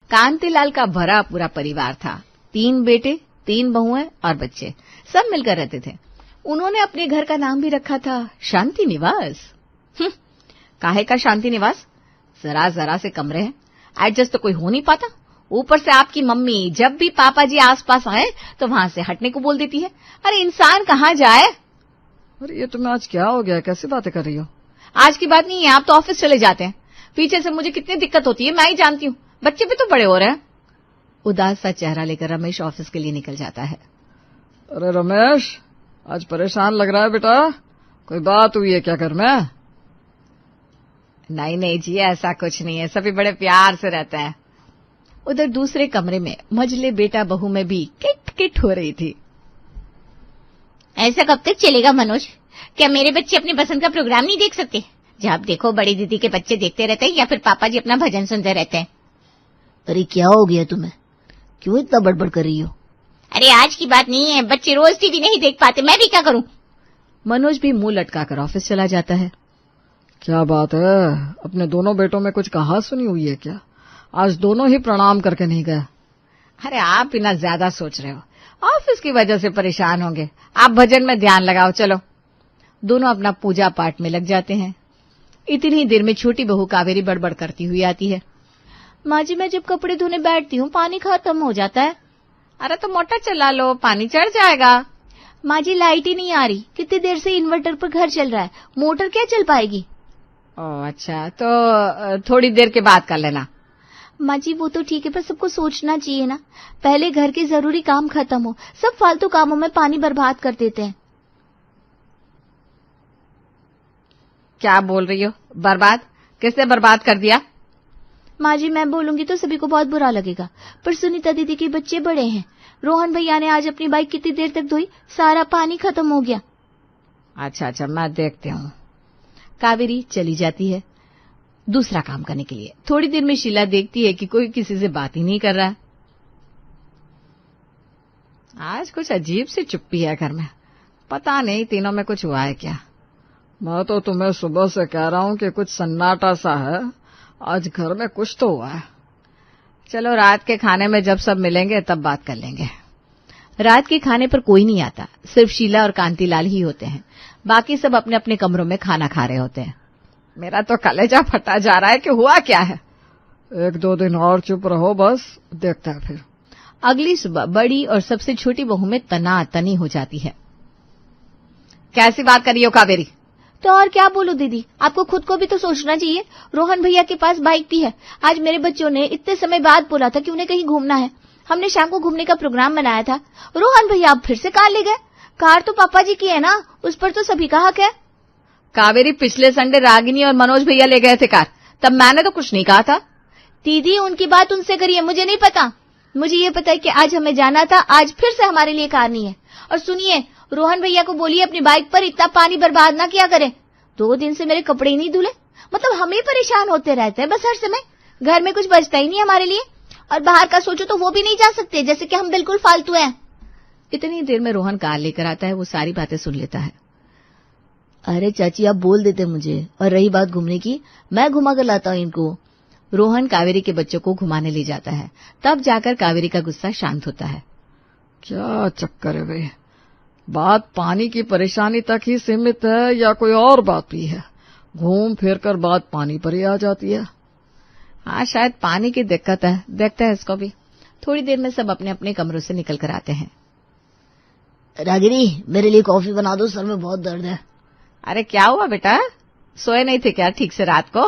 कांतिलाल का भरा पूरा परिवार था। 3 बेटे, 3 बहुएं और बच्चे, सब मिलकर रहते थे। उन्होंने अपने घर का नाम भी रखा था शांति निवास। काहे का शांति निवास? जरा से कमरे हैं, एडजस्ट तो कोई हो नहीं पाता। ऊपर से आपकी मम्मी जब भी पापा जी आसपास आए तो वहां से हटने को बोल देती है। अरे इंसान कहाँ जाए। अरे ये तुम्हें आज क्या हो गया, कैसी बातें कर रही हो? आज की बात नहीं है, आप तो ऑफिस चले जाते हैं। पीछे से मुझे कितनी दिक्कत होती है मैं ही जानती हूँ, बच्चे भी तो बड़े हो रहे हैं। उदास सा चेहरा लेकर रमेश ऑफिस के लिए निकल जाता है। अरे रमेश, आज परेशान लग रहा है बेटा, कोई बात हुई है क्या घर में? नहीं जी, ऐसा कुछ नहीं है, सभी बड़े प्यार से रहते हैं। उधर दूसरे कमरे में मझले बेटा बहू में भी किट किट हो रही थी। ऐसा कब तक चलेगा मनोज? क्या मेरे बच्चे अपने पसंद का प्रोग्राम नहीं देख सकते? जब देखो बड़ी दीदी के बच्चे देखते रहते हैं या फिर पापा जी अपना भजन सुनते रहते हैं। अरे क्या हो गया तुम्हें, क्यों इतना बड़बड़ कर रही हो? अरे आज की बात नहीं है, बच्चे रोज टीवी नहीं देख पाते, मैं भी क्या करूं? मनोज भी मुंह लटकाकर ऑफिस चला जाता है। क्या बात है, अपने दोनों बेटों में कुछ कहा सुनी हुई है क्या? आज दोनों ही प्रणाम करके नहीं गए। अरे आप इतना ज्यादा सोच रहे हो, ऑफिस की वजह से परेशान होंगे। आप भजन में ध्यान लगाओ। चलो। दोनों अपना पूजा पाठ में लग जाते हैं। इतनी ही देर में छोटी बहू कावेरी बड़बड़ करती हुई आती है। माँ जी, मैं जब कपड़े धोने बैठती हूँ पानी खत्म हो जाता है। अरे तो मोटर चला लो, पानी चढ़ जाएगा। माँ जी, लाइट ही नहीं आ रही, कितनी देर से इन्वर्टर पर घर चल रहा है, मोटर क्या चल पाएगी? ओह अच्छा, तो थोड़ी देर के बाद कर लेना। माँ जी वो तो ठीक है, पर सबको सोचना चाहिए ना, पहले घर के जरूरी काम खत्म हो, सब फालतू कामों में पानी बर्बाद कर देते हैं। क्या बोल रही हो? बर्बाद? किसने बर्बाद कर दिया? माँ जी मैं बोलूंगी तो सभी को बहुत बुरा लगेगा, पर सुनीता दीदी के बच्चे बड़े हैं। रोहन भैया ने आज अपनी बाइक कितनी देर तक धोई, सारा पानी खत्म हो गया। अच्छा, मैं देखती हूँ। कावेरी चली जाती है दूसरा काम करने के लिए। थोड़ी देर में शीला देखती है कि कोई किसी से बात ही नहीं कर रहा है। आज कुछ अजीब सी चुप्पी है घर में, पता नहीं तीनों में कुछ हुआ है क्या। मैं तो तुम्हें सुबह से कह रहा हूँ कि कुछ सन्नाटा सा है, आज घर में कुछ तो हुआ है। चलो रात के खाने में जब सब मिलेंगे तब बात कर लेंगे। रात के खाने पर कोई नहीं आता, सिर्फ शीला और कांतिलाल ही होते हैं। बाकी सब अपने अपने कमरों में खाना खा रहे होते हैं। मेरा तो कलेजा फटा जा रहा है कि हुआ क्या है। 1-2 दिन और चुप रहो, बस देखते हैं फिर। अगली सुबह बड़ी और सबसे छोटी बहू में तनातनी हो जाती है। कैसी बात कर रही हो कावेरी? तो और क्या बोलूं दीदी, आपको खुद को भी तो सोचना चाहिए। रोहन भैया के पास बाइक भी है। आज मेरे बच्चों ने इतने समय बाद बोला था कि उन्हें कहीं घूमना है। हमने शाम को घूमने का प्रोग्राम बनाया था, रोहन भैया अब फिर से कार ले गए। कार तो पापा जी की है ना, उस पर तो सभी का हक है। कावेरी, पिछले संडे रागिनी और मनोज भैया ले गए थे कार, तब मैंने तो कुछ नहीं कहा था। दीदी उनकी बात उनसे करिए, मुझे नहीं पता। मुझे ये पता है कि आज हमें जाना था, आज फिर से हमारे लिए कार नहीं है। और सुनिए, रोहन भैया को बोलिए अपनी बाइक पर इतना पानी बर्बाद ना किया करें। 2 दिन से मेरे कपड़े ही नहीं धुले, मतलब हम ही परेशान होते रहते हैं बस हर समय। घर में कुछ बचता ही नहीं हमारे लिए, और बाहर का सोचो तो वो भी नहीं जा सकते, जैसे कि हम बिल्कुल फालतू हैं। इतनी देर में रोहन कार लेकर आता है, वो सारी बातें सुन लेता है। अरे चाची आप बोल देते मुझे, और रही बात घूमने की, मैं घुमा कर लाता हूँ इनको। रोहन कावेरी के बच्चों को घुमाने ले जाता है, तब जाकर कावेरी का गुस्सा शांत होता है। क्या चक्कर है वे, बात पानी की परेशानी तक ही सीमित है या कोई और बात भी है? घूम फिर कर बात पानी पर ही आ जाती है। हाँ शायद पानी की दिक्कत है, देखते हैं इसको भी। थोड़ी देर में सब अपने अपने कमरों से निकल कर आते हैं। रागिनी मेरे लिए कॉफी बना दो, सर में बहुत दर्द है। अरे क्या हुआ बेटा, सोए नहीं थे क्या ठीक से रात को?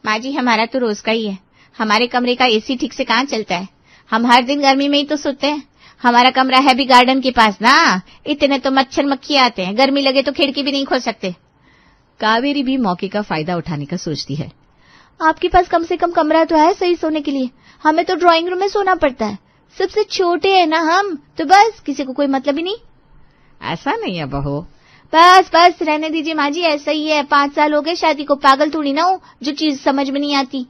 माँ जी हमारा तो रोज का ही है, हमारे कमरे का एसी ठीक से कहाँ चलता है, हम हर दिन गर्मी में ही तो सोते हैं। हमारा कमरा है भी गार्डन के पास ना, इतने तो मच्छर मक्खी आते हैं, गर्मी लगे तो खिड़की भी नहीं खोल सकते। कावेरी भी मौके का फायदा उठाने का सोचती है। आपके पास कम से कम कमरा तो है सही सोने के लिए, हमें तो ड्राइंग रूम में सोना पड़ता है, सबसे छोटे हैं ना हम, तो बस किसी को कोई मतलब ही नहीं। ऐसा नहीं है बहू। बस बस रहने दीजिए माँ जी, ऐसा ही है, 5 साल हो गए शादी को, पागल थोड़ी ना हो जो चीज समझ में नहीं आती।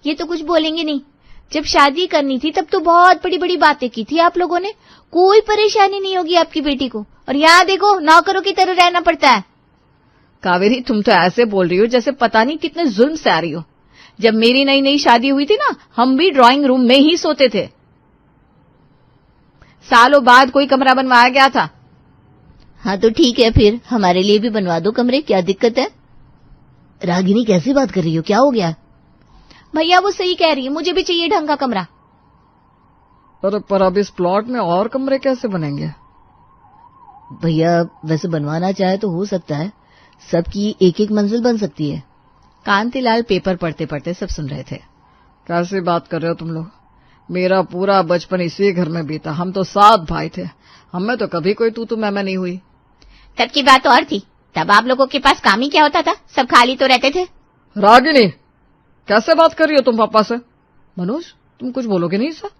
ये तो कुछ बोलेंगे नहीं, जब शादी करनी थी तब तो बहुत बड़ी बड़ी बातें की थी आप लोगों ने, कोई परेशानी नहीं होगी आपकी बेटी को, और यहाँ देखो नौकरों की तरह रहना पड़ता है। कावेरी तुम तो ऐसे बोल रही हो जैसे पता नहीं कितने जुल्म से आ रही हो। जब मेरी नई नई शादी हुई थी ना, हम भी ड्राइंग रूम में ही सोते थे। सालों बाद कोई कमरा बनवाया गया था। हाँ तो ठीक है, फिर हमारे लिए भी बनवा दो कमरे, क्या दिक्कत है? रागिनी कैसी बात कर रही हो, क्या हो गया? भैया वो सही कह रही है, मुझे भी चाहिए ढंग का कमरा। अरे पर अब इस प्लॉट में और कमरे कैसे बनेंगे? भैया वैसे बनवाना चाहे तो हो सकता है, सबकी एक एक मंजिल बन सकती है। कांतिलाल पेपर पढ़ते पढ़ते सब सुन रहे थे। कैसी बात कर रहे हो तुम लोग? मेरा पूरा बचपन इसी घर में बीता। हम तो 7 भाई थे, हमें तो कभी कोई तू मैं नहीं हुई। तब की बात और थी, तब आप लोगों के पास काम ही क्या होता था, सब खाली तो रहते थे। रागिनी कैसे बात कर रही हो तुम पापा से? मनोज तुम कुछ बोलोगे नहीं सर?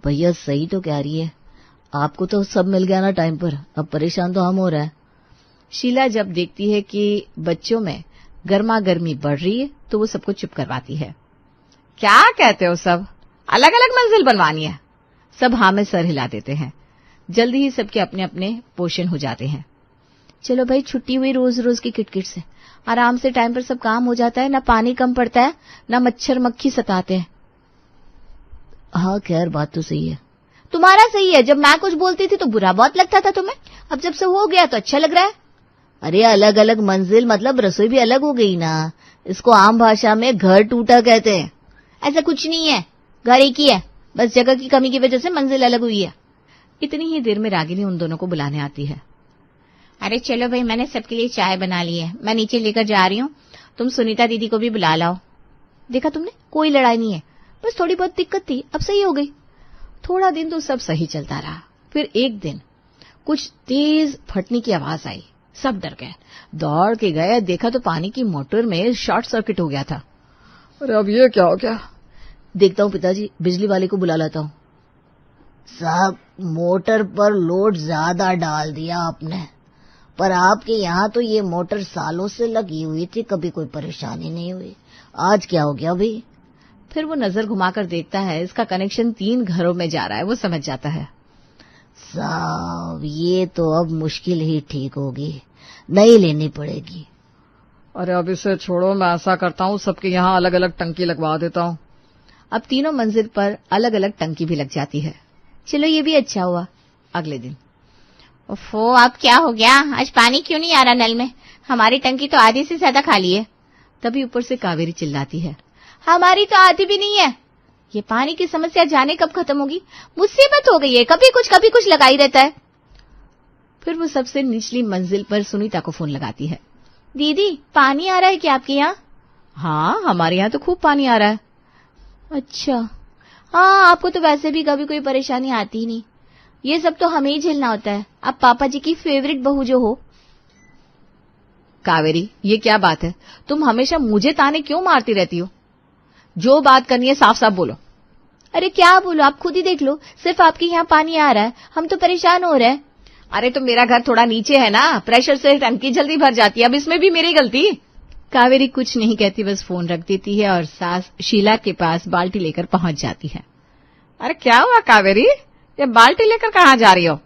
भैया सही तो कह रही है, आपको तो सब मिल गया ना टाइम पर, अब परेशान तो हम हो रहा है। शीला जब देखती है कि बच्चों में गर्मा गर्मी बढ़ रही है तो वो सबको चुप करवाती है। क्या कहते हो, सब अलग अलग मंजिल बनवानी है? सब हाँ में सर हिला देते हैं। जल्दी ही सबके अपने अपने पोषण हो जाते हैं। चलो भाई, छुट्टी हुई रोज रोज की किटकिट से, आराम से टाइम पर सब काम हो जाता है, ना पानी कम पड़ता है, ना मच्छर मक्खी सताते हैं। हाँ खैर बात तो सही है। तुम्हारा सही है, जब मैं कुछ बोलती थी तो बुरा बहुत लगता था तुम्हें, अब जब से हो गया तो अच्छा लग रहा है। अरे अलग अलग मंजिल मतलब रसोई भी अलग हो गई ना, इसको आम भाषा में घर टूटा कहते हैं। ऐसा कुछ नहीं है, घर एक ही है, बस जगह की कमी की वजह से मंजिल अलग हुई है। इतनी ही देर में रागिनी उन दोनों को बुलाने आती है। अरे चलो भाई, मैंने सबके लिए चाय बना ली है, मैं नीचे लेकर जा रही हूँ, तुम सुनीता दीदी को भी बुला लाओ। देखा तुमने, कोई लड़ाई नहीं है, बस थोड़ी बहुत दिक्कत थी, अब सही हो गई। थोड़ा दिन तो सब सही चलता रहा। फिर एक दिन कुछ तेज फटने की आवाज आई, सब डर गए, दौड़ के गए, देखा तो पानी की मोटर में शॉर्ट सर्किट हो गया था। अरे अब ये क्या हो गया? देखता हूँ पिताजी, बिजली वाले को बुला लाता हूँ। साहब मोटर पर लोड ज्यादा डाल दिया आपने, पर आपके यहाँ तो ये मोटर सालों से लगी हुई थी, कभी कोई परेशानी नहीं हुई, आज क्या हो गया भाई? फिर वो नजर घुमाकर देखता है, इसका कनेक्शन 3 घरों में जा रहा है। वो समझ जाता है, साहब ये तो अब मुश्किल ही ठीक होगी, नई लेनी पड़ेगी। अरे अब इसे छोड़ो, मैं ऐसा करता हूँ सबके यहाँ अलग अलग टंकी लगवा देता हूँ। अब तीनों मंजिल पर अलग अलग टंकी भी लग जाती है। चलो ये भी अच्छा हुआ। अगले दिन, ओफो अब क्या हो गया, आज पानी क्यों नहीं आ रहा नल में, हमारी टंकी तो आधी से ज्यादा खाली है। तभी ऊपर से कावेरी चिल्लाती है, हमारी तो आधी भी नहीं है, ये पानी की समस्या जाने कब खत्म होगी, मुसीबत हो गई है, कभी कुछ लगाई रहता है। फिर वो सबसे निचली मंजिल पर सुनीता को फोन लगाती है। दीदी पानी आ रहा है क्या आपके यहाँ? हाँ हमारे यहाँ तो खूब पानी आ रहा है। अच्छा, हाँ आपको तो वैसे भी कभी कोई परेशानी आती ही नहीं, ये सब तो हमें ही झेलना होता है, आप पापा जी की फेवरेट बहू जो हो। कावेरी ये क्या बात है, तुम हमेशा मुझे ताने क्यों मारती रहती हो? जो बात करनी है साफ साफ बोलो। अरे क्या बोलो, आप खुद ही देख लो, सिर्फ आपके यहाँ पानी आ रहा है, हम तो परेशान हो रहे हैं। अरे तो मेरा घर थोड़ा नीचे है ना, प्रेशर से टंकी जल्दी भर जाती है, अब इसमें भी मेरी गलती। कावेरी कुछ नहीं कहती, बस फोन रख देती है और सास शीला के पास बाल्टी लेकर पहुंच जाती है। अरे क्या हुआ कावेरी, ये बाल्टी लेकर कहाँ जा रही हो?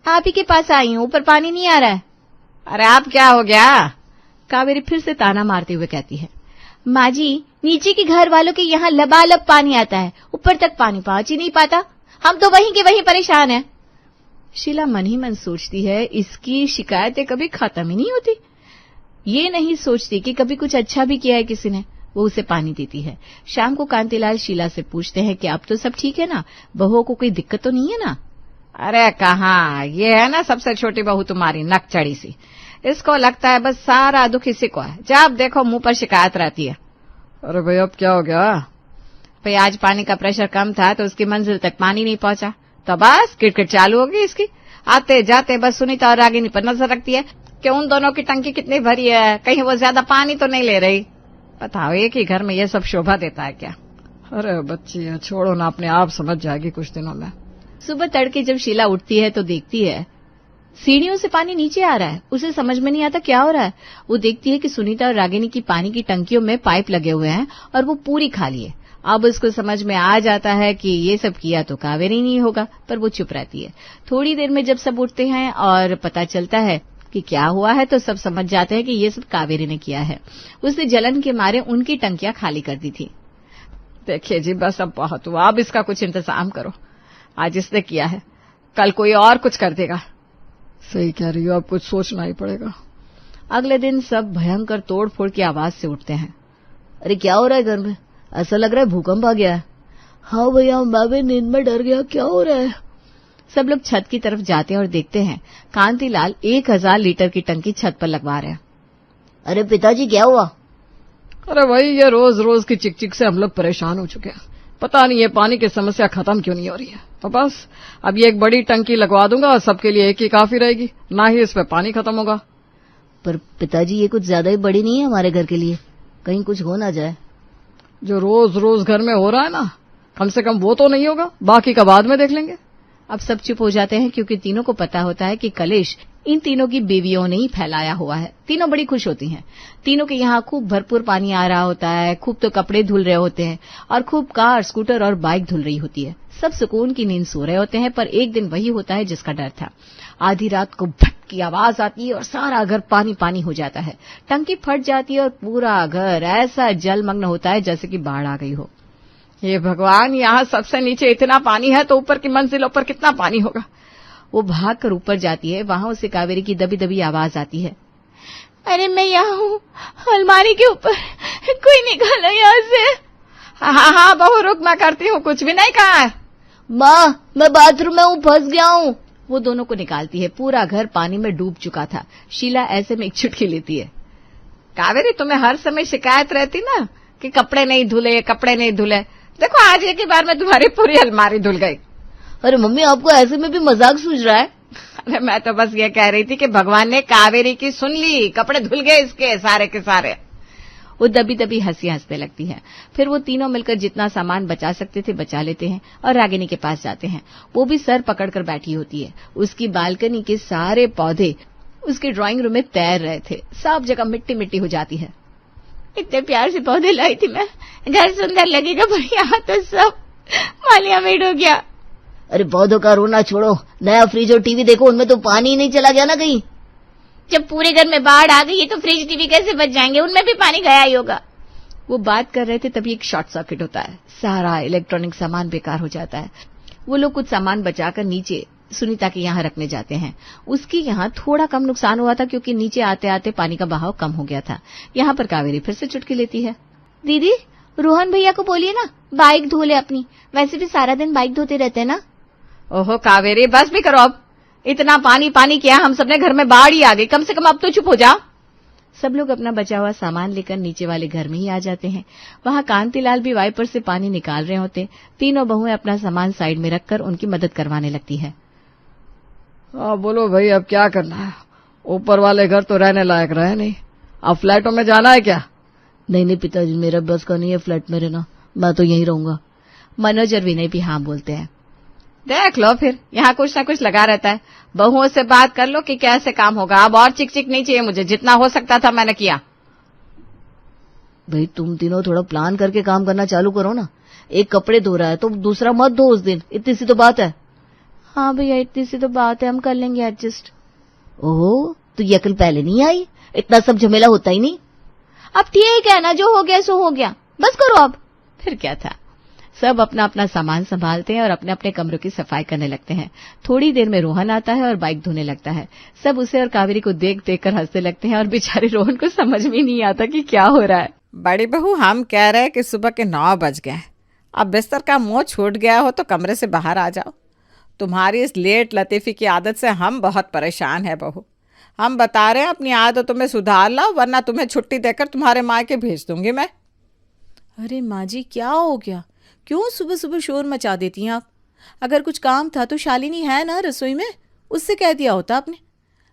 आप ही के पास आई हूँ, ऊपर पानी नहीं आ रहा है। अरे आप क्या हो गया? कावेरी फिर से ताना मारते हुए कहती है, माँ जी नीचे के घर वालों के यहाँ लबालब पानी आता है, ऊपर तक पानी पहुंच ही नहीं पाता, हम तो वहीं के वहीं परेशान हैं। शीला मन ही मन सोचती है, इसकी शिकायतें कभी खत्म ही नहीं होती। ये नहीं सोचती कि कभी कुछ अच्छा भी किया है किसी ने। वो उसे पानी देती है। शाम को कांतिलाल शीला से पूछते हैं कि अब तो सब ठीक है ना, बहुओं को कोई दिक्कत तो नहीं है ना? अरे कहाँ, ये है ना सबसे छोटी बहू तुम्हारी नकचड़ी सी, इसको लगता है बस सारा दुख इसी को है, जब देखो मुंह पर शिकायत रहती है। अरे भाई अब क्या हो गया? भाई आज पानी का प्रेशर कम था तो उसकी मंजिल तक पानी नहीं पहुंचा, तो बस किटकिट चालू होगी इसकी। आते जाते बस सुनीता और रागिनी पर नजर रखती है कि उन दोनों की टंकी कितनी भरी है, कहीं वो ज्यादा पानी तो नहीं ले रही। बताओ एक ही घर में ये सब शोभा देता है क्या? अरे बच्ची है, छोड़ो ना, अपने आप समझ जाएगी कुछ दिनों में। सुबह तड़के जब शीला उठती है तो देखती है सीढ़ियों से पानी नीचे आ रहा है। उसे समझ में नहीं आता क्या हो रहा है। वो देखती है कि सुनीता और रागिनी की पानी की टंकियों में पाइप लगे हुए हैं और वो पूरी खाली है। अब उसको समझ में आ जाता है कि ये सब किया तो कावेरी नहीं होगा, पर वो चुप रहती है। थोड़ी देर में जब सब उठते हैं और पता चलता है कि क्या हुआ है तो सब समझ जाते हैं कि ये सब कावेरी ने किया है। उसने जलन के मारे उनकी टंकियां खाली कर दी थी। देखिए जी, बस अब बहुत हुआ, अब इसका कुछ इंतजाम करो। आज इसने किया है, कल कोई और कुछ कर देगा। सही कह रही हो, अब कुछ सोचना ही पड़ेगा। अगले दिन सब भयंकर तोड़फोड़ की आवाज से उठते हैं। अरे क्या हो रहा है घर में? ऐसा लग रहा है भूकंप आ गया है। हाँ भैया, मैं भी नींद में डर गया, क्या हो रहा है? सब लोग छत की तरफ जाते हैं और देखते हैं कांतिलाल 1000 लीटर की टंकी छत पर लगवा रहे हैं। अरे पिताजी क्या हुआ? अरे भाई, ये रोज रोज की चिकचिक से हम लोग परेशान हो चुके हैं। पता नहीं ये पानी की समस्या खत्म क्यों नहीं हो रही है। तो बस अब ये एक बड़ी टंकी लगवा दूंगा, सबके लिए एक ही काफी रहेगी, ना ही इस पे पानी खत्म होगा। पर पिताजी ये कुछ ज्यादा ही बड़ी नहीं है हमारे घर के लिए, कहीं कुछ हो ना जाए। जो रोज रोज घर में हो रहा है ना, कम से कम वो तो नहीं होगा, बाकी का बाद में देख लेंगे। अब सब चुप हो जाते हैं क्योंकि तीनों को पता होता है कि कलेश इन तीनों की बीवियों ने ही फैलाया हुआ है। तीनों बड़ी खुश होती हैं। तीनों के यहाँ खूब भरपूर पानी आ रहा होता है, खूब तो कपड़े धुल रहे होते हैं और खूब कार, स्कूटर और बाइक धुल रही होती है। सब सुकून की नींद सो रहे होते हैं, पर एक दिन वही होता है जिसका डर था। आधी रात को भट की आवाज आती है और सारा घर पानी पानी हो जाता है। टंकी फट जाती है और पूरा घर ऐसा जलमग्न होता है जैसे कि बाढ़ आ गई हो। हे भगवान, यहाँ सबसे नीचे इतना पानी है तो ऊपर की मंजिलों पर कितना पानी होगा। वो भागकर ऊपर जाती है। वहां उसे कावेरी की दबी दबी आवाज आती है। अरे मैं यहाँ हूँ, अलमारी के ऊपर, कोई निकालो यहाँ से। हाँ हाँ बहू रुक, मैं करती हूँ, कुछ भी नहीं कहा है। माँ, मैं बाथरूम में हूँ, फंस गया हूँ। वो दोनों को निकालती है। पूरा घर पानी में डूब चुका था। शीला ऐसे में एक चुटकी लेती है। कावेरी, तुम्हें हर समय शिकायत रहती ना कि कपड़े नहीं धुले, कपड़े नहीं धुले। देखो आज एक ही बार में तुम्हारी पूरी अलमारी धुल गई। अरे मम्मी, आपको ऐसे में भी मजाक सूझ रहा है? अरे मैं तो बस ये कह रही थी कि भगवान ने कावेरी की सुन ली, कपड़े धुल गए इसके सारे के सारे। वो दबी दबी हंसी हंसने लगती है। फिर वो तीनों मिलकर जितना सामान बचा सकते थे बचा लेते हैं और रागिनी के पास जाते हैं। वो भी सर पकड़कर बैठी होती है। उसकी बालकनी के सारे पौधे उसके ड्राइंग रूम में तैर रहे थे। सब जगह मिट्टी मिट्टी हो जाती है। इतने प्यार से पौधे लाई थी मैं, घर सुंदर लगेगा, पर यहाँ तो सब मालिया मेड हो गया। अरे पौधों का रोना छोड़ो, नया फ्रिज और टीवी देखो, उनमें तो पानी ही नहीं चला गया ना कहीं। जब पूरे घर में बाढ़ आ गई है तो फ्रिज टीवी कैसे बच जाएंगे, उनमें भी पानी गया ही होगा। वो बात कर रहे थे तभी एक शॉर्ट सर्किट होता है। सारा इलेक्ट्रॉनिक सामान बेकार हो जाता है। वो लोग कुछ सामान बचाकर नीचे सुनीता के यहाँ रखने जाते हैं। उसके यहाँ थोड़ा कम नुकसान हुआ था क्योंकि नीचे आते आते पानी का बहाव कम हो गया था। यहाँ पर कावेरी फिर से चुटकी लेती है। दीदी, रोहन भैया को बोलिए ना बाइक धो ले अपनी, वैसे भी सारा दिन बाइक धोते रहते हैं ना। ओहो कावेरी, बस भी करो अब। इतना पानी पानी किया, हम सबने घर में बाढ़ ही आ गई, कम से कम अब तो चुप हो जा। सब लोग अपना बचा हुआ सामान लेकर नीचे वाले घर में ही आ जाते हैं। वहां कांतिलाल भी वाइपर से पानी निकाल रहे होते। तीनों बहुएं अपना सामान साइड में रखकर उनकी मदद करवाने लगती है। बोलो भाई, अब क्या करना है? ऊपर वाले घर तो रहने लायक रहे नहीं, अब फ्लैटों में जाना है क्या? नहीं नहीं पिताजी, मेरा बस का नहीं है फ्लैट में रहना, मैं तो यहीं रहूंगा। मनोज और विनय भी हाँ बोलते हैं। देख लो, फिर यहाँ कुछ ना कुछ लगा रहता है। बहुओं से बात कर लो कि कैसे काम होगा। अब और चिक चिक नहीं चाहिए मुझे, जितना हो सकता था मैंने किया। भाई तुम तीनों थोड़ा प्लान करके काम करना चालू करो ना। एक कपड़े धो रहा है तो दूसरा मत धो उस दिन, इतनी सी तो बात है। हाँ भैया, इतनी सी तो बात है, हम कर लेंगे एडजस्ट। ओहो, तो ये अकल पहले नहीं आई? इतना सब झमेला होता ही नहीं। अब ठीक है ना, जो हो गया सो हो गया, बस करो अब। फिर क्या था, सब अपना अपना सामान संभालते हैं और अपने अपने कमरों की सफाई करने लगते हैं। थोड़ी देर में रोहन आता है और बाइक धोने लगता है। सब उसे और कावेरी को देख देख कर हंसने लगते हैं और बेचारे रोहन को समझ में नहीं आता कि क्या हो रहा है। बड़ी बहू, हम कह रहे हैं कि सुबह के 9 बज गए, अब बिस्तर का मुंह छूट गया हो तो कमरे से बाहर आ जाओ। तुम्हारी इस लेट लतीफी की आदत से हम बहुत परेशान हैं बहू। हम बता रहे हैं अपनी आदतों में सुधार लाओ, वरना तुम्हें छुट्टी देकर तुम्हारे मायके भेज दूंगी मैं। अरे माँ जी, क्या हो गया? क्यों सुबह सुबह शोर मचा देती हैं आप? अगर कुछ काम था तो शालिनी है ना रसोई में, उससे कह दिया होता आपने।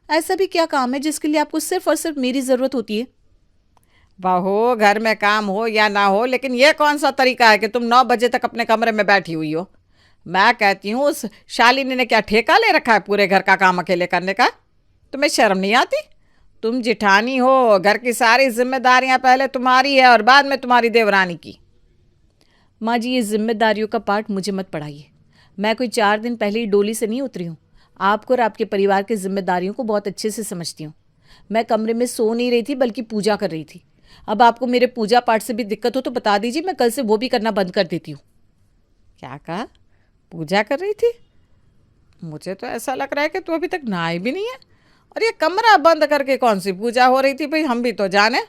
ऐसा भी क्या काम है जिसके लिए आपको सिर्फ और सिर्फ मेरी ज़रूरत होती है? बहू, घर में काम हो या ना हो, लेकिन ये कौन सा तरीका है कि तुम 9 बजे तक अपने कमरे में बैठी हुई हो? मैं कहती हूँ, उस शालिनी ने क्या ठेका ले रखा है पूरे घर का काम अकेले करने का? तुम्हें शर्म नहीं आती? तुम जिठानी हो, घर की सारी जिम्मेदारियां पहले तुम्हारी है और बाद में तुम्हारी देवरानी की। माँ जी, ये जिम्मेदारियों का पाठ मुझे मत पढ़ाइए। मैं कोई 4 दिन पहले ही डोली से नहीं उतरी हूँ। आपको और आपके परिवार की जिम्मेदारियों को बहुत अच्छे से समझती हूँ। मैं कमरे में सो नहीं रही थी बल्कि पूजा कर रही थी। अब आपको मेरे पूजा पाठ से भी दिक्कत हो तो बता दीजिए, मैं कल से वो भी करना बंद कर देती हूँ। क्या कहा? पूजा कर रही थी? मुझे तो ऐसा लग रहा है कि तू अभी तक नहाई भी नहीं है। और ये कमरा बंद करके कौन सी पूजा हो रही थी भाई, हम भी तो जाने।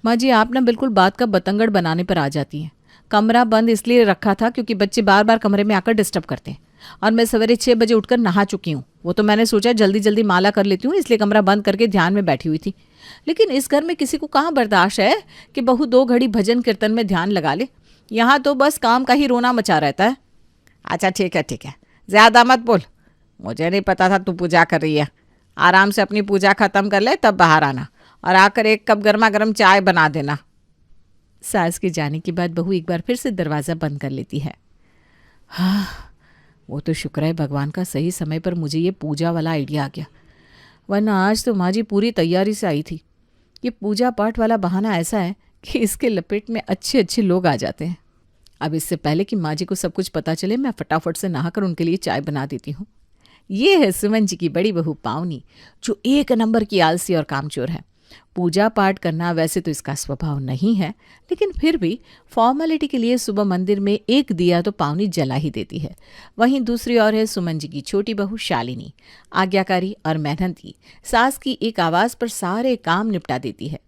माँ जी, आप ना बिल्कुल बात का बतंगड़ बनाने पर आ जाती हैं। कमरा बंद इसलिए रखा था क्योंकि बच्चे बार बार कमरे में आकर डिस्टर्ब करते हैं, और मैं सवेरे 6 बजे उठकर नहा चुकी हूँ। वो तो मैंने सोचा जल्दी जल्दी माला कर लेती हूँ, इसलिए कमरा बंद करके ध्यान में बैठी हुई थी। लेकिन इस घर में किसी को कहाँ बर्दाश्त है कि बहू 2 घड़ी भजन कीर्तन में ध्यान लगा ले। यहाँ तो बस काम का ही रोना मचा रहता है। अच्छा ठीक है, ज़्यादा मत बोल। मुझे नहीं पता था तू पूजा कर रही है। आराम से अपनी पूजा ख़त्म कर ले, तब बाहर आना और आकर 1 कप गर्मा गर्म चाय बना देना। सास के जाने के बाद बहू एक बार फिर से दरवाज़ा बंद कर लेती है। हाँ, वो तो शुक्र है भगवान का, सही समय पर मुझे ये पूजा वाला आइडिया आ गया, वरना आज तो माँ जी पूरी तैयारी से आई थी। ये पूजा पाठ वाला बहाना ऐसा है कि इसके लपेट में अच्छे अच्छे लोग आ जाते हैं। अब इससे पहले कि माँ जी को सब कुछ पता चले, मैं फटाफट से नहाकर उनके लिए चाय बना देती हूँ। ये है सुमन जी की बड़ी बहू पावनी, जो 1 नंबर की आलसी और कामचोर है। पूजा पाठ करना वैसे तो इसका स्वभाव नहीं है, लेकिन फिर भी फॉर्मेलिटी के लिए सुबह मंदिर में 1 दिया तो पावनी जला ही देती है। वहीं दूसरी ओर है सुमन जी की छोटी बहू शालिनी, आज्ञाकारी और मेहनती। सास की एक आवाज़ पर सारे काम निपटा देती है।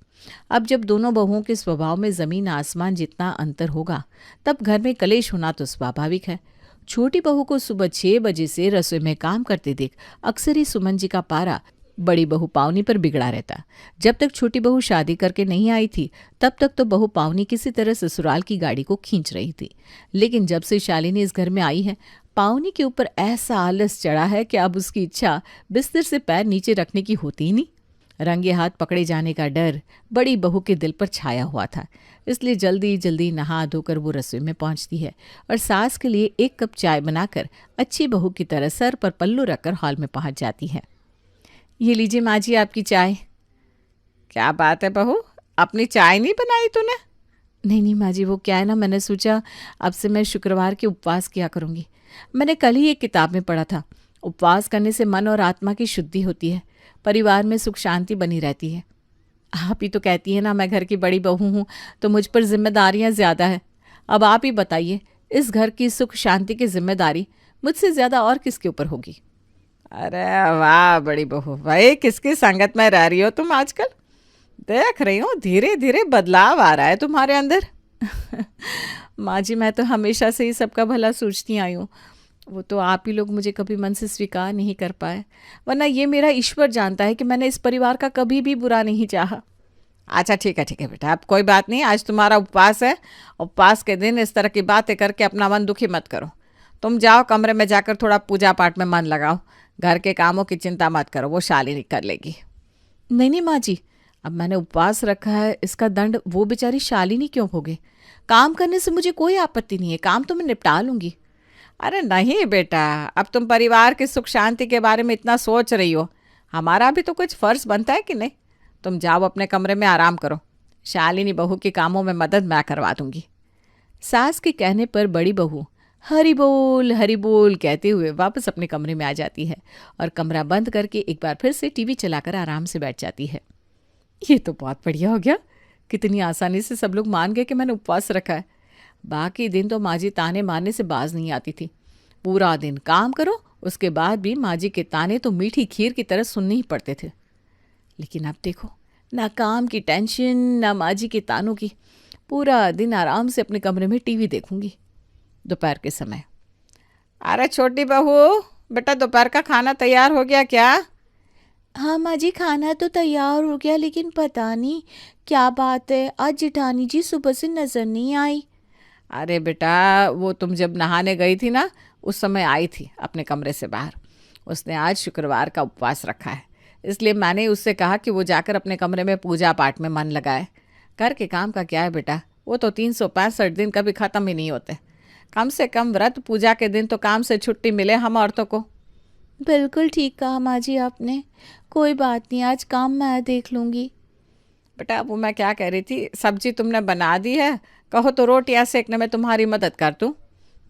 अब जब दोनों बहुओं के स्वभाव में ज़मीन आसमान जितना अंतर होगा, तब घर में कलेश होना तो स्वाभाविक है। छोटी बहू को सुबह 6 बजे से रसोई में काम करते देख अक्सर ही सुमन जी का पारा बड़ी बहू पावनी पर बिगड़ा रहता। जब तक छोटी बहू शादी करके नहीं आई थी, तब तक तो बहू पावनी किसी तरह ससुराल की गाड़ी को खींच रही थी। लेकिन जब से शालिनी इस घर में आई है, पावनी के ऊपर ऐसा आलस चढ़ा है कि अब उसकी इच्छा बिस्तर से पैर नीचे रखने की होती ही नहीं। रंगे हाथ पकड़े जाने का डर बड़ी बहू के दिल पर छाया हुआ था, इसलिए जल्दी जल्दी नहा धोकर वो रसोई में पहुंचती है और सास के लिए 1 कप चाय बनाकर अच्छी बहू की तरह सर पर पल्लू रखकर हॉल में पहुंच जाती है। ये लीजिए माँ जी आपकी चाय। क्या बात है बहू, अपनी चाय नहीं बनाई तूने? नहीं माँ जी, वो क्या है ना, मैंने सोचा अब से मैं शुक्रवार के उपवास किया करूँगी। मैंने कल ही एक किताब में पढ़ा था, उपवास करने से मन और आत्मा की शुद्धि होती है, परिवार में सुख शांति बनी रहती है। आप ही तो कहती हैं ना मैं घर की बड़ी बहू हूँ तो मुझ पर जिम्मेदारियाँ ज़्यादा है। अब आप ही बताइए, इस घर की सुख शांति की जिम्मेदारी मुझसे ज़्यादा और किसके ऊपर होगी? अरे वाह बड़ी बहू, भाई किसकी संगत में रह रही हो तुम आजकल? देख रही हूँ धीरे धीरे बदलाव आ रहा है तुम्हारे अंदर। माँ जी, मैं तो हमेशा से ही सबका भला सोचती आई हूँ, वो तो आप ही लोग मुझे कभी मन से स्वीकार नहीं कर पाए, वरना ये मेरा ईश्वर जानता है कि मैंने इस परिवार का कभी भी बुरा नहीं चाहा। अच्छा ठीक है बेटा, अब कोई बात नहीं, आज तुम्हारा उपवास है। उपवास के दिन इस तरह की बातें करके अपना मन दुखी मत करो। तुम जाओ कमरे में जाकर थोड़ा पूजा पाठ में मन लगाओ। घर के कामों की चिंता मत करो, वो शालिनी कर लेगी। नहीं माँ जी, अब मैंने उपवास रखा है, इसका दंड वो बेचारी शालिनी क्यों भोगे? काम करने से मुझे कोई आपत्ति नहीं है, काम तो मैं निपटा लूंगी। अरे नहीं बेटा, अब तुम परिवार की सुख शांति के बारे में इतना सोच रही हो, हमारा भी तो कुछ फर्ज बनता है कि नहीं। तुम जाओ अपने कमरे में आराम करो, शालिनी बहू के कामों में मदद मैं करवा दूंगी। सास के कहने पर बड़ी बहू हरि बोल कहते हुए वापस अपने कमरे में आ जाती है और कमरा बंद करके एक बार फिर से टीवी चलाकर आराम से बैठ जाती है। ये तो बहुत बढ़िया हो गया, कितनी आसानी से सब लोग मान गए कि मैंने उपवास रखा है। बाकी दिन तो माँ जी ताने मारने से बाज नहीं आती थी। पूरा दिन काम करो, उसके बाद भी माँ जी के ताने तो मीठी खीर की तरह सुनने ही पड़ते थे। लेकिन अब देखो, ना काम की टेंशन ना माँ जी के तानों की, पूरा दिन आराम से अपने कमरे में टीवी देखूंगी। दोपहर के समय, अरे छोटी बहू बेटा, दोपहर का खाना तैयार हो गया क्या? हाँ माँ जी, खाना तो तैयार हो गया, लेकिन पता नहीं क्या बात है, आज जेठानी जी सुबह से नजर नहीं आई। अरे बेटा, वो तुम जब नहाने गई थी ना, उस समय आई थी अपने कमरे से बाहर। उसने आज शुक्रवार का उपवास रखा है, इसलिए मैंने उससे कहा कि वो जाकर अपने कमरे में पूजा पाठ में मन लगाए। घर के काम का क्या है बेटा, वो तो 365 दिन कभी ख़त्म ही नहीं होते। कम से कम व्रत पूजा के दिन तो काम से छुट्टी मिले हम औरतों को। बिल्कुल ठीक कहा माँ जी आपने, कोई बात नहीं, आज काम मैं देख लूँगी। बेटा वो मैं क्या कह रही थी, सब्जी तुमने बना दी है? कहो तो रोटियां सेकने में तुम्हारी मदद कर दूं।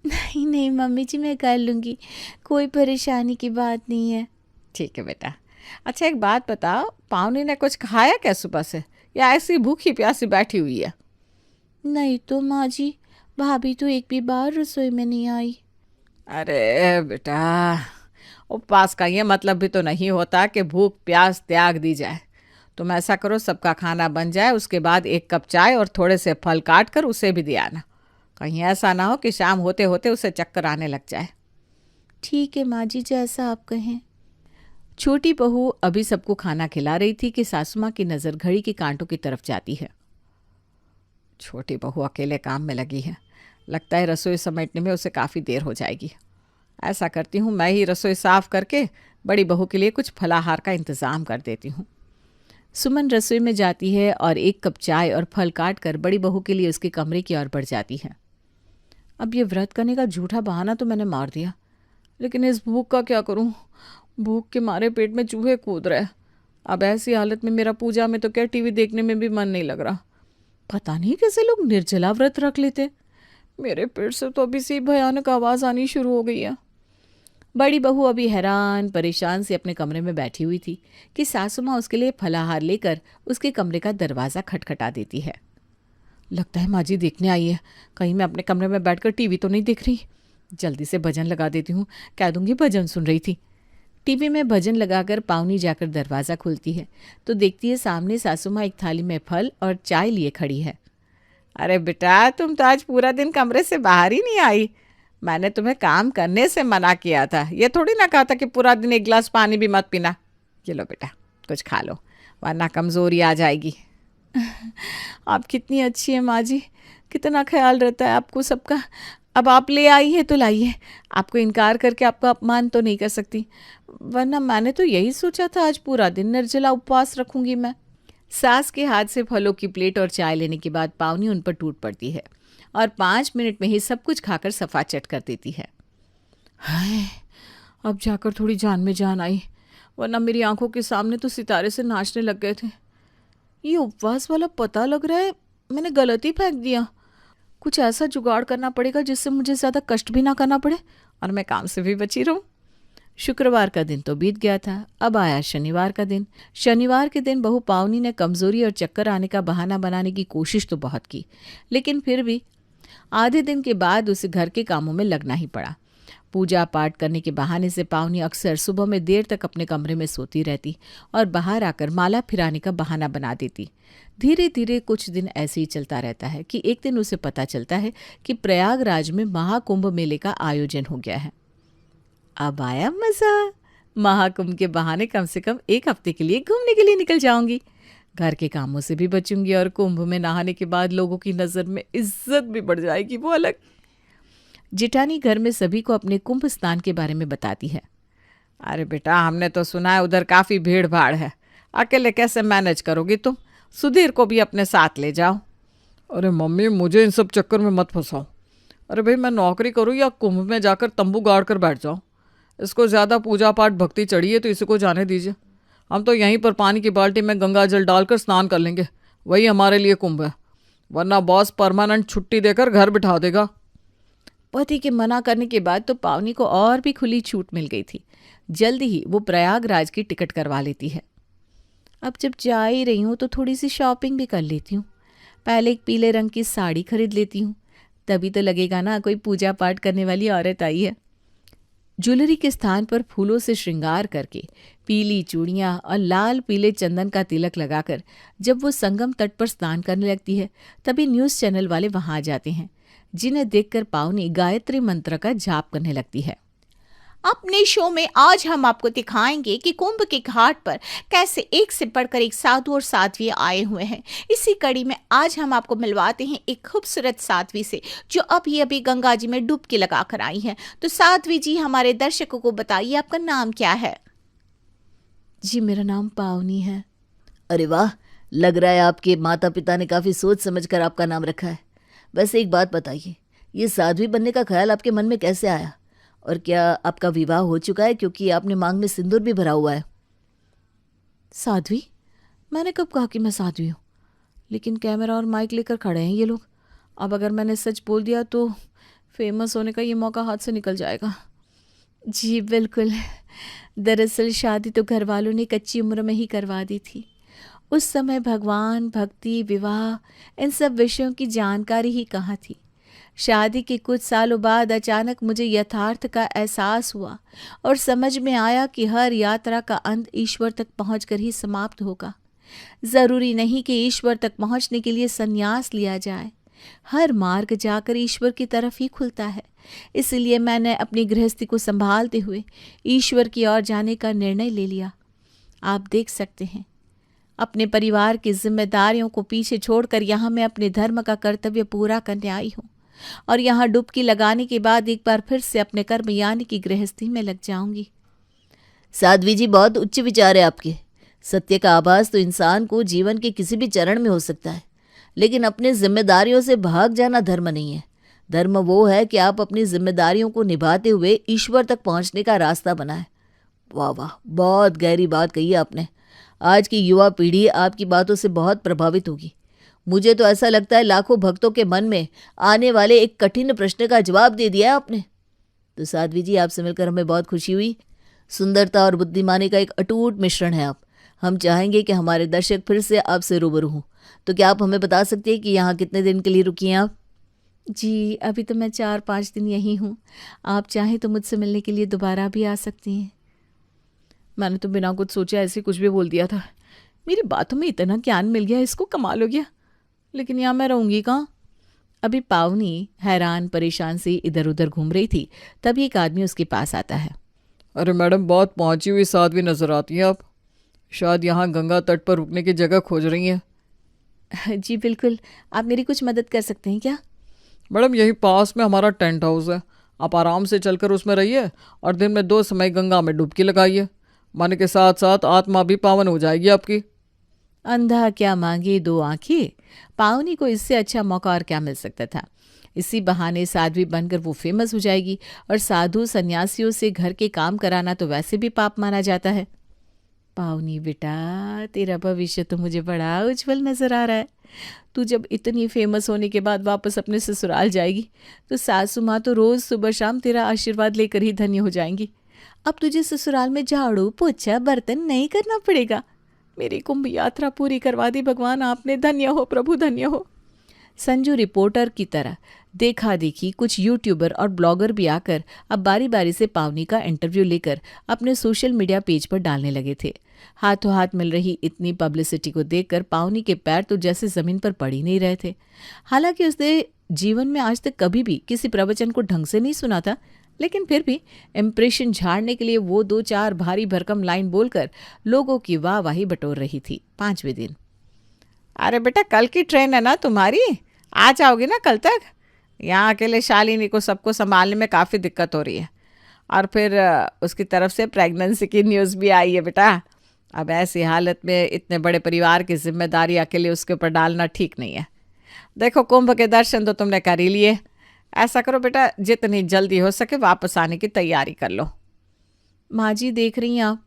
नहीं नहीं मम्मी जी, मैं कर लूँगी, कोई परेशानी की बात नहीं है। ठीक है बेटा। अच्छा एक बात बताओ, पावनी ने कुछ खाया क्या सुबह से, या ऐसी भूखी प्यासी बैठी हुई है? नहीं तो माँ जी, भाभी तो एक भी बार रसोई में नहीं आई। अरे बेटा, उपवास का ये मतलब भी तो नहीं होता कि भूख प्यास त्याग दी जाए। तुम ऐसा करो, सबका खाना बन जाए, उसके बाद एक कप चाय और थोड़े से फल काट कर उसे भी दिया ना। कहीं ऐसा ना हो कि शाम होते होते उसे चक्कर आने लग जाए। ठीक है माँ जी, जैसा आप कहें। छोटी बहू अभी सबको खाना खिला रही थी कि सासू माँ की नज़र घड़ी के कांटों की तरफ जाती है। छोटी बहू अकेले काम में लगी है, लगता है रसोई समेटने में उसे काफ़ी देर हो जाएगी। ऐसा करती हूँ, मैं ही रसोई साफ करके बड़ी बहू के लिए कुछ फलाहार का इंतज़ाम कर देती हूँ। सुमन रसोई में जाती है और एक कप चाय और फल काट कर बड़ी बहू के लिए उसके कमरे की ओर बढ़ जाती है। अब ये व्रत करने का झूठा बहाना तो मैंने मार दिया, लेकिन इस भूख का क्या करूं? भूख के मारे पेट में चूहे कूद रहे। अब ऐसी हालत में मेरा पूजा में तो क्या, टीवी देखने में भी मन नहीं लग रहा। पता नहीं कैसे लोग निर्जला व्रत रख लेते। मेरे पेट से तो अभी से भयानक आवाज़ आनी शुरू हो गई है। बड़ी बहू अभी हैरान परेशान से अपने कमरे में बैठी हुई थी कि सासू माँ उसके लिए फलाहार लेकर उसके कमरे का दरवाज़ा खटखटा देती है। लगता है माँ जी देखने आई है, कहीं मैं अपने कमरे में बैठकर टीवी तो नहीं देख रही। जल्दी से भजन लगा देती हूँ, कह दूंगी भजन सुन रही थी। टीवी में भजन लगाकर पावनी जाकर दरवाज़ा खोलती है तो देखती है सामने सासू माँ एक थाली में फल और चाय लिए खड़ी है। अरे बेटा, तुम तो आज पूरा दिन कमरे से बाहर ही नहीं आई। मैंने तुम्हें काम करने से मना किया था, ये थोड़ी ना कहा था कि पूरा दिन एक गिलास पानी भी मत पीना। ये लो बेटा, कुछ खा लो, वरना कमज़ोरी आ जाएगी। आप कितनी अच्छी हैं माँ जी, कितना ख्याल रहता है आपको सबका। अब आप ले आई है तो लाइए, आपको इनकार करके आपका अपमान तो नहीं कर सकती, वरना मैंने तो यही सोचा था आज पूरा दिन निर्जला उपवास रखूंगी मैं। सास के हाथ से फलों की प्लेट और चाय लेने के बाद पावनी उन पर टूट पड़ती है और 5 मिनट में ही सब कुछ खाकर सफा चट कर देती है। हाय, अब जाकर थोड़ी जान में जान आई, वरना मेरी आंखों के सामने तो सितारे से नाचने लग गए थे। ये उपवास वाला पता लग रहा है मैंने गलत ही फेंक दिया। कुछ ऐसा जुगाड़ करना पड़ेगा जिससे मुझे ज़्यादा कष्ट भी ना करना पड़े और मैं काम से भी बची रहूं। शुक्रवार का दिन तो बीत गया था, अब आया शनिवार का दिन। शनिवार के दिन बहू पावनी ने कमज़ोरी और चक्कर आने का बहाना बनाने की कोशिश तो बहुत की, लेकिन फिर भी आधे दिन के बाद उसे घर के कामों में लगना ही पड़ा। पूजा पाठ करने के बहाने से पावनी अक्सर सुबह में देर तक अपने कमरे में सोती रहती और बाहर आकर माला फिराने का बहाना बना देती। धीरे धीरे कुछ दिन ऐसे ही चलता रहता है कि एक दिन उसे पता चलता है कि प्रयागराज में महाकुंभ मेले का आयोजन हो गया है। अब आया मज़ा, महाकुंभ के बहाने कम से कम एक हफ्ते के लिए घूमने के लिए निकल जाऊंगी, घर के कामों से भी बचूंगी और कुंभ में नहाने के बाद लोगों की नज़र में इज्जत भी बढ़ जाएगी, वो अलग। जिठानी घर में सभी को अपने कुंभ स्नान के बारे में बताती है। अरे बेटा, हमने तो सुना है उधर काफ़ी भीड़ भाड़ है, अकेले कैसे मैनेज करोगी तुम? सुधीर को भी अपने साथ ले जाओ। अरे मम्मी, मुझे इन सब चक्कर में मत फंसाओ। अरे भाई, मैं नौकरी करूँ या कुंभ में जाकर तंबू गाड़ कर बैठ जाऊँ? इसको ज़्यादा पूजा पाठ भक्ति चढ़ी है तो इसी को जाने दीजिए। हम तो यहीं पर पानी की बाल्टी में गंगा जल डालकर स्नान कर लेंगे, वही हमारे लिए कुंभ है, वरना बॉस परमानेंट छुट्टी देकर घर बिठा देगा। पति के मना करने के बाद तो पावनी को और भी खुली छूट मिल गई थी। जल्दी ही वो प्रयागराज की टिकट करवा लेती है। अब जब जा ही रही हूँ तो थोड़ी सी शॉपिंग भी कर लेती हूँ। पहले एक पीले रंग की साड़ी खरीद लेती हूँ, तभी तो लगेगा ना कोई पूजा पाठ करने वाली औरत आई है। ज्वेलरी के स्थान पर फूलों से श्रृंगार करके पीली चूड़ियाँ और लाल पीले चंदन का तिलक लगाकर जब वो संगम तट पर स्नान करने लगती है, तभी न्यूज़ चैनल वाले वहाँ आ जाते हैं, जिन्हें देखकर पावनी गायत्री मंत्र का जाप करने लगती है। अपने शो में आज हम आपको दिखाएंगे कि कुंभ के घाट पर कैसे एक से बढ़कर एक साधु और साध्वी आए हुए हैं। इसी कड़ी में आज हम आपको मिलवाते हैं एक खूबसूरत साध्वी से, जो अभी गंगा जी में डुबकी लगाकर आई हैं। तो साध्वी जी, हमारे दर्शकों को बताइए आपका नाम क्या है? जी, मेरा नाम पावनी है। अरे वाह, लग रहा है आपके माता पिता ने काफी सोच समझ कर आपका नाम रखा है। बस एक बात बताइए, ये साध्वी बनने का ख्याल आपके मन में कैसे आया, और क्या आपका विवाह हो चुका है? क्योंकि आपने मांग में सिंदूर भी भरा हुआ है। साध्वी? मैंने कब कहा कि मैं साध्वी हूँ? लेकिन कैमरा और माइक लेकर खड़े हैं ये लोग। अब अगर मैंने सच बोल दिया तो फेमस होने का ये मौका हाथ से निकल जाएगा। जी बिल्कुल। दरअसल शादी तो घर वालों ने कच्ची उम्र में ही करवा दी थी। उस समय भगवान, भक्ति, विवाह इन सब विषयों की जानकारी ही कहाँ थी। शादी के कुछ सालों बाद अचानक मुझे यथार्थ का एहसास हुआ और समझ में आया कि हर यात्रा का अंत ईश्वर तक पहुंचकर ही समाप्त होगा। ज़रूरी नहीं कि ईश्वर तक पहुंचने के लिए संन्यास लिया जाए। हर मार्ग जाकर ईश्वर की तरफ ही खुलता है। इसलिए मैंने अपनी गृहस्थी को संभालते हुए ईश्वर की ओर जाने का निर्णय ले लिया। आप देख सकते हैं, अपने परिवार की जिम्मेदारियों को पीछे छोड़कर यहाँ मैं अपने धर्म का कर्तव्य पूरा करने आई हूँ और यहाँ डुबकी लगाने के बाद एक बार फिर से अपने कर्म यानी कि गृहस्थी में लग जाऊंगी। साध्वी जी, बहुत उच्च विचार है आपके। सत्य का आभास तो इंसान को जीवन के किसी भी चरण में हो सकता है, लेकिन अपने जिम्मेदारियों से भाग जाना धर्म नहीं है। धर्म वो है कि आप अपनी जिम्मेदारियों को निभाते हुए ईश्वर तक पहुंचने का रास्ता बनाएं। वाह वाह, बहुत गहरी बात कही आपने। आज की युवा पीढ़ी आपकी बातों से बहुत प्रभावित होगी। मुझे तो ऐसा लगता है लाखों भक्तों के मन में आने वाले एक कठिन प्रश्न का जवाब दे दिया है आपने। तो साध्वी जी, आपसे मिलकर हमें बहुत खुशी हुई। सुंदरता और बुद्धिमानी का एक अटूट मिश्रण है आप। हम चाहेंगे कि हमारे दर्शक फिर से आपसे रूबरू हों। तो क्या आप हमें बता सकते हैं कि यहाँ कितने दिन के लिए रुकी हैं आप? जी, अभी तो मैं 4-5 दिन यहीं हूँ। आप चाहें तो मुझसे मिलने के लिए दोबारा भी आ सकती हैं। मैंने तो बिना कुछ सोचे ऐसे कुछ भी बोल दिया था। मेरी बातों में इतना ज्ञान मिल गया, इसको कमाल हो गया। लेकिन यहाँ मैं रहूँगी कहाँ? अभी पावनी हैरान परेशान से इधर उधर घूम रही थी, तभी एक आदमी उसके पास आता है। अरे मैडम, बहुत पहुंची हुई साध्वी नजर आती हैं आप। शायद यहाँ गंगा तट पर रुकने की जगह खोज रही हैं। जी बिल्कुल, आप मेरी कुछ मदद कर सकते हैं क्या? मैडम, यही पास में हमारा टेंट हाउस है। आप आराम से चलकर उसमें रहिए और दिन में 2 समय गंगा में डुबकी लगाइए। मन के साथ साथ आत्मा भी पावन हो जाएगी आपकी। अंधा क्या मांगे 2 आंखें। पावनी को इससे अच्छा मौका और क्या मिल सकता था। इसी बहाने साध्वी बनकर वो फेमस हो जाएगी और साधु सन्यासियों से घर के काम कराना तो वैसे भी पाप माना जाता है। पावनी बेटा, तेरा भविष्य तो मुझे बड़ा उज्जवल नजर आ रहा है। तू जब इतनी फेमस होने के बाद वापस अपने ससुराल जाएगी तो सासू माँ तो रोज सुबह शाम तेरा आशीर्वाद लेकर ही धन्य हो जाएंगी। अब तुझे ससुराल में झाड़ू पोछा बर्तन नहीं करना पड़ेगा। मेरी कुंभ यात्रा पूरी करवा दी भगवान आपने। धन्य हो प्रभु, धन्य हो। संजू रिपोर्टर की तरह देखा देखी कुछ यूट्यूबर और ब्लॉगर भी आकर अब बारी बारी से पावनी का इंटरव्यू लेकर अपने सोशल मीडिया पेज पर डालने लगे थे। हाथों हाथ मिल रही इतनी पब्लिसिटी को देखकर पावनी के पैर तो जैसे जमीन पर पड़ ही नहीं रहे थे। हालांकि उसने जीवन में आज तक कभी भी किसी प्रवचन को ढंग से नहीं सुना था, लेकिन फिर भी इम्प्रेशन झाड़ने के लिए वो 2-4 भारी भरकम लाइन बोलकर लोगों की वाहवाही बटोर रही थी। 5वें दिन, अरे बेटा, कल की ट्रेन है ना तुम्हारी, आ जाओगी ना कल तक? यहाँ अकेले शालिनी को सबको संभालने में काफ़ी दिक्कत हो रही है और फिर उसकी तरफ से प्रेगनेंसी की न्यूज़ भी आई है बेटा। अब ऐसी हालत में इतने बड़े परिवार की जिम्मेदारी अकेले उसके ऊपर डालना ठीक नहीं है। देखो, कुंभ के दर्शन तो तुमने कर ही लिए। ऐसा करो बेटा, जितनी जल्दी हो सके वापस आने की तैयारी कर लो। माँ जी देख रही हैं आप,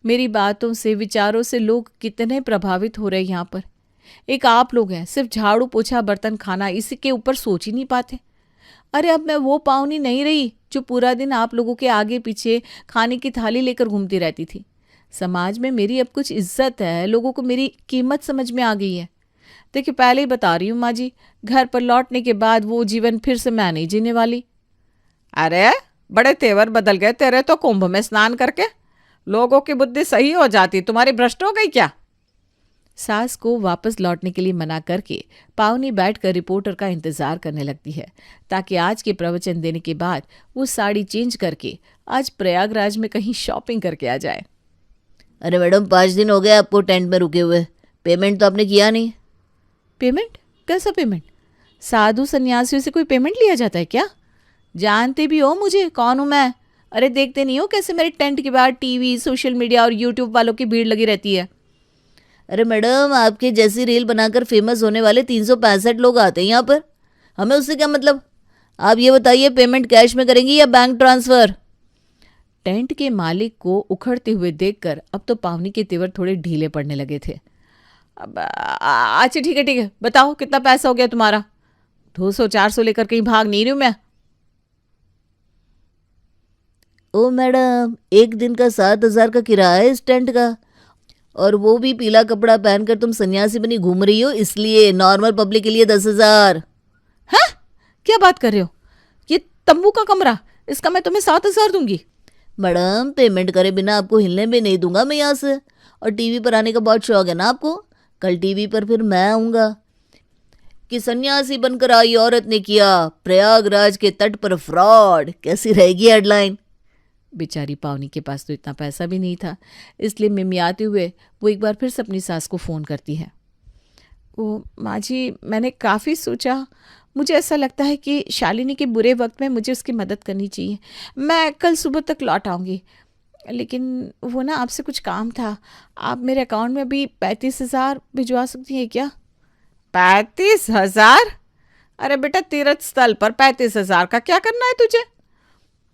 मेरी बातों से विचारों से लोग कितने प्रभावित हो रहे हैं यहाँ पर। एक आप लोग हैं, सिर्फ झाड़ू पोछा बर्तन खाना, इसी के ऊपर सोच ही नहीं पाते। अरे अब मैं वो पावनी नहीं रही जो पूरा दिन आप लोगों के आगे पीछे खाने की थाली लेकर घूमती रहती थी। समाज में मेरी अब कुछ इज्जत है, लोगों को मेरी कीमत समझ में आ गई है। देखिए, पहले ही बता रही हूँ माँ जी, घर पर लौटने के बाद वो जीवन फिर से मैं नहीं जीने वाली। अरे बड़े तेवर बदल गए तेरे तो कुंभ में स्नान करके। लोगों की बुद्धि सही हो जाती, तुम्हारी भ्रष्ट हो गई क्या? सास को वापस लौटने के लिए मना करके पावनी बैठकर रिपोर्टर का इंतजार करने लगती है ताकि आज के प्रवचन देने के बाद वो साड़ी चेंज करके आज प्रयागराज में कहीं शॉपिंग करके आ जाए। अरे मैडम, 5 दिन हो गए आपको टेंट में रुके हुए, पेमेंट तो आपने किया नहीं। पेमेंट? कैसा पेमेंट? साधु सन्यासियों से कोई पेमेंट लिया जाता है क्या? जानते भी हो मुझे कौन हूं मैं? अरे देखते नहीं हो कैसे मेरे टेंट के बाहर टीवी, सोशल मीडिया और यूट्यूब वालों की भीड़ लगी रहती है। अरे मैडम, आपके जैसी रील बनाकर फेमस होने वाले 365 लोग आते हैं यहाँ पर, हमें उससे क्या मतलब? आप ये बताइए, पेमेंट कैश में करेंगी या बैंक ट्रांसफर? टेंट के मालिक को उखड़ते हुए देखकर अब तो पावनी के तेवर थोड़े ढीले पड़ने लगे थे। अब अच्छा ठीक है, बताओ कितना पैसा हो गया तुम्हारा? 200-400 लेकर कहीं भाग नहीं रही हूँ मैं। ओ मैडम, 1 दिन का 7,000 का किराया है इस टेंट का, और वो भी पीला कपड़ा पहनकर तुम सन्यासी बनी घूम रही हो, इसलिए नॉर्मल पब्लिक के लिए 10,000। हैं? क्या बात कर रहे हो? ये तंबू का कमरा, इसका मैं तुम्हें 7,000 दूंगी। मैडम, पेमेंट करे बिना आपको हिलने भी नहीं दूंगा मैं यहाँ से। और टीवी पर आने का बहुत शौक है ना आपको? कल टीवी पर फिर मैं आऊंगा कि सन्यासी बनकर आई औरत ने किया प्रयागराज के तट पर फ्रॉड। कैसी रहेगी हेडलाइन? बेचारी पावनी के पास तो इतना पैसा भी नहीं था, इसलिए मिमियाते हुए वो एक बार फिर से अपनी सास को फ़ोन करती है। ओ माँ जी, मैंने काफ़ी सोचा, मुझे ऐसा लगता है कि शालिनी के बुरे वक्त में मुझे उसकी मदद करनी चाहिए। मैं कल सुबह तक लौट आऊँगी, लेकिन वो ना आपसे कुछ काम था। आप मेरे अकाउंट में अभी 35,000 भिजवा सकती हैं क्या? 35,000? अरे बेटा, तीर्थ स्थल पर 35,000 का क्या करना है तुझे?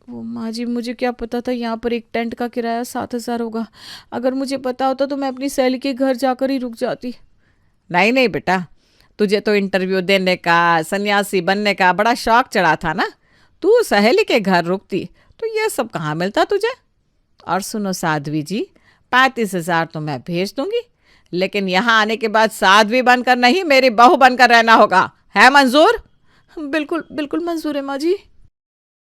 वो माँ जी, मुझे क्या पता था यहाँ पर एक टेंट का किराया 7,000 होगा। अगर मुझे पता होता तो मैं अपनी सहेली के घर जाकर ही रुक जाती। नहीं नहीं बेटा, तुझे तो इंटरव्यू देने का, सन्यासी बनने का बड़ा शौक चढ़ा था ना। तू सहेली के घर रुकती तो ये सब कहाँ मिलता तुझे। और सुनो साध्वी जी, 35,000 तो मैं भेज दूंगी, लेकिन यहाँ आने के बाद साध्वी बनकर नहीं, मेरी बहू बनकर रहना होगा। है मंजूर? बिल्कुल बिल्कुल मंजूर है माँ जी।